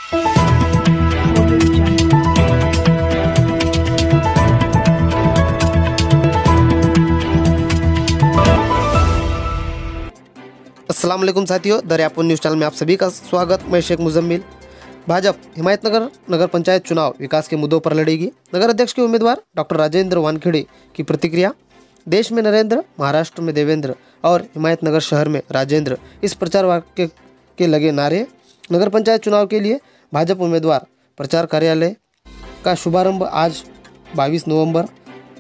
अस्सलाम वालेकुम साथियों, दरियापुर न्यूज़ चैनल में आप सभी का स्वागत। मैं शेख मुजम्मिल। भाजपा हिमायतनगर नगर पंचायत चुनाव विकास के मुद्दों पर लड़ेगी। नगर अध्यक्ष के उम्मीदवार डॉक्टर राजेंद्र वानखेड़े की प्रतिक्रिया। देश में नरेंद्र, महाराष्ट्र में देवेंद्र और हिमायतनगर शहर में राजेंद्र, इस प्रचार वाक्य के लगे नारे। नगर पंचायत चुनाव के लिए भाजपा उम्मीदवार प्रचार कार्यालय का शुभारंभ आज 22 नवंबर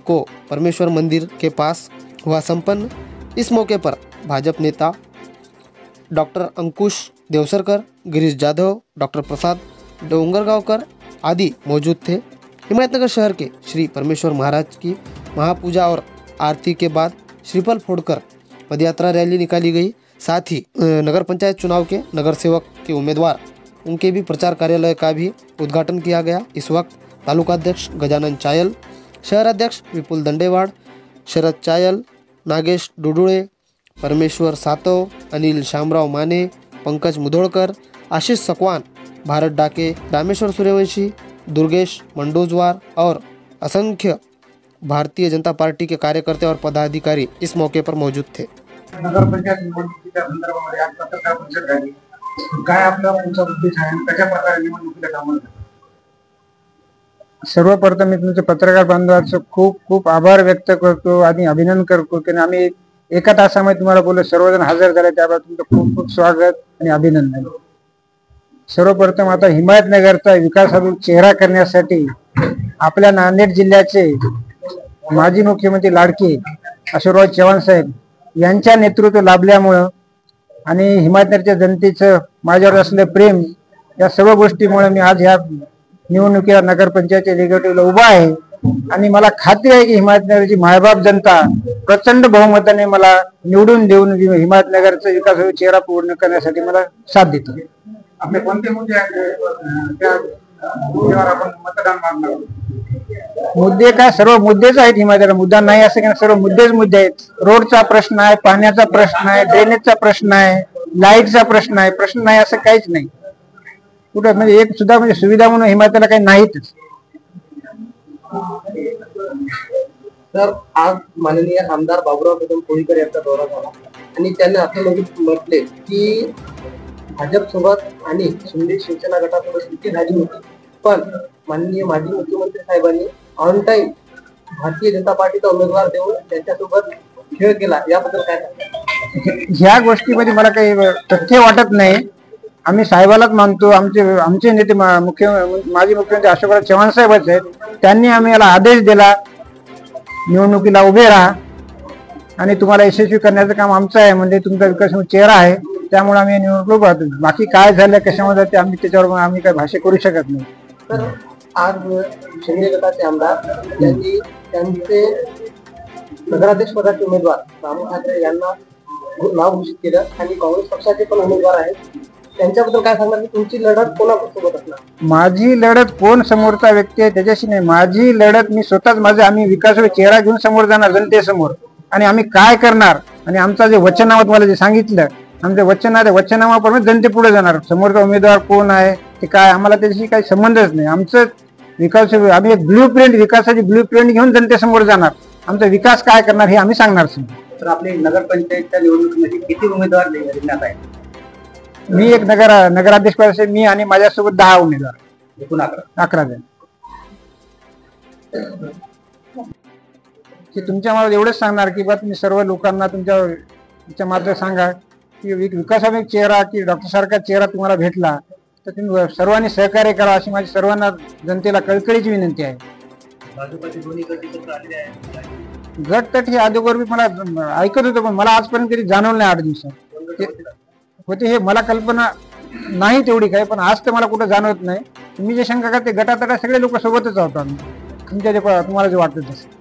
को परमेश्वर मंदिर के पास हुआ संपन्न। इस मौके पर भाजपा नेता डॉक्टर अंकुश देवसरकर, गिरीश जाधव, डॉक्टर प्रसाद डोंगरगांवकर आदि मौजूद थे। हिमायतनगर शहर के श्री परमेश्वर महाराज की महापूजा और आरती के बाद श्रीफल फोड़कर पदयात्रा रैली निकाली गई। साथ ही नगर पंचायत चुनाव के नगर सेवक के उम्मीदवार उनके भी प्रचार कार्यालय का भी उद्घाटन किया गया। इस वक्त तालुका अध्यक्ष गजानन चायल, शहर अध्यक्ष विपुल दंडेवाड़, शरद चायल, नागेश डुडुळे, परमेश्वर सातव, अनिल शामराव माने, पंकज मुधोळकर, आशीष सकवान, भारत डाके, रामेश्वर सूर्यवंशी, दुर्गेश मंडोजवार और असंख्य भारतीय जनता पार्टी के कार्यकर्ते और पदाधिकारी इस मौके पर मौजूद थे। नगर पंचायत निवडणुकीच्या संदर्भामध्ये आज पत्रकार परिषद झाली। काय आपला तुमचा उद्देश आहे आणि कशा प्रकारे निवडणुकीला कामं करणार? सर्वप्रथम मी तुमच्या पत्रकार बांधवांचं खूप खूप आभार व्यक्त करतो आणि अभिनंदन करतो की आम्ही एका तासामध्ये तुम्हाला बोललो, सर्वजण हजर झाले, त्याबद्दल तुमचं खूप खूप स्वागत आणि अभिनंदन। सर्वप्रथम आता हिमायतनगरचा विकासाचा चेहरा करण्यासाठी आपल्या नांदेड जिल्ह्याचे माजी मुख्यमंत्री लाडके अशोकराव चव्हाण साहेब यांच्या नेतृत्व लाभल्यामुळं आणि हिमायतनगरच्या जनतेचं माझ्यावर असलेलं प्रेम, या सर्व गोष्टीमुळे मी आज ह्या निवडणुकीला नगरपंचायतच्या निवडणुकीला उभा आहे आणि मला खात्री आहे की हिमायतनगरची मायबाप जनता प्रचंड बहुमताने मला निवडून देऊन हिमायतनगरचा विकासाचा चेहरा पूर्ण करण्यासाठी मला साथ देतो। आपले कोणते मुद्दे आहेत त्या मुद्द्यावर आपण मतदान मागणार? मुद्दे काय, सर्व मुद्देच आहेत हिमायतनगर, मुद्दा नाही असं काय, सर्व मुद्देच मुद्दे आहेत। रोडचा प्रश्न आहे, पाण्याचा प्रश्न आहे, ड्रेनेजचा प्रश्न आहे, लाईटचा प्रश्न आहे, प्रश्न नाही असं काहीच नाही कुठं, म्हणजे एक सुद्धा म्हणजे सुविधा म्हणून हिमायतला काही नाहीतच। तर आज माननीय आमदार बाबुराव कदम कोळीकर यांचा दौरा झाला आणि त्यांनी असं म्हटले की भाजप सोबत आणि शिंदे शिवसेना गटासोबत युती झाली होती, पण माननीय माजी मुख्यमंत्री साहेबांनी ऑन टाइम भारतीय जनता पार्टीचा उमेदवार देऊन त्यांच्यासोबत खेळ केला, याबद्दल काय सांगता? ह्या गोष्टीमध्ये मला काही तथ्य वाटत नाही। आम्ही साहेबालाच मानतो, आमचे नेते माजी मुख्यमंत्री अशोकराव चव्हाण साहेबच आहेत, त्यांनी आम्ही याला आदेश दिला निवडणुकीला उभे राहा आणि तुम्हाला यशस्वी करण्याचं काम आमचं आहे, म्हणजे तुमचा विकास चेहरा आहे, त्यामुळे आम्ही निवडणूक उभा राहतो। बाकी काय झालं कशामध्ये ते आम्ही त्याच्यावर आम्ही काही भाष्य करू शकत नाही। तर आज शिंदे गटाचे आमदार यांनी त्यांचे नगराध्यक्ष पदाचे उमेदवार राम ठाकरे यांना नाव घोषित केलं आणि काँग्रेस पक्षाचे पण उमेदवार आहेत, त्यांच्याबद्दल काय सांगणार की तुमची लढत कोणासोबत असणार? माझी लढत कोण समोरचा व्यक्ती आहे त्याच्याशी नाही, माझी लढत मी स्वतःच आम्ही विकासाचा चेहरा घेऊन समोर जाणार जनतेसमोर आणि आम्ही काय करणार आणि आमचा जे वचननामा तुम्हाला जे सांगितलं, आमचे वचन आहे, वचननामाप्रमाणे जनतेपुढे जाणार। समोरचा उमेदवार कोण आहे ते काय, आम्हाला त्याच्याशी काही संबंधच नाही। आमचं विकास, आम्ही एक ब्ल्यूप्रिंट, विकासाची ब्ल्यूप्रिंट घेऊन जनतेसमोर जाणार, आमचा विकास काय करणार हे आम्ही सांगणार। तर आपली नगरपंचायतच्या निवडणुकीमध्ये किती उमेदवार रिंगणात आहेत? मी एक नगराध्यक्ष पदाचे मी आणि माझ्यासोबत 10 उमेदवार, एकूण 11 जण। की तुमच्या मला एवढंच सांगणार की बा तुम्ही सर्व लोकांना तुमच्या मात्र सांगा की विकासाचा चेहरा की डॉक्टर सारखा चेहरा तुम्हाला भेटला तर तुम्ही सर्वांनी सहकार्य करा, अशी माझी सर्वांना जनतेला कळकळीची विनंती आहे। गट तट हे अगोदर मी मला ऐकत होतो, पण मला आजपर्यंत तरी जाणवलं नाही 8 दिवसात होते, हे मला कल्पना नाही तेवढी काय, पण आज तर मला कुठं जाणवत नाही। तुम्ही जे शंका करते गटातटा सगळे लोक सोबतच आहोत आम्ही, तुम्हाला जे वाटत तसं।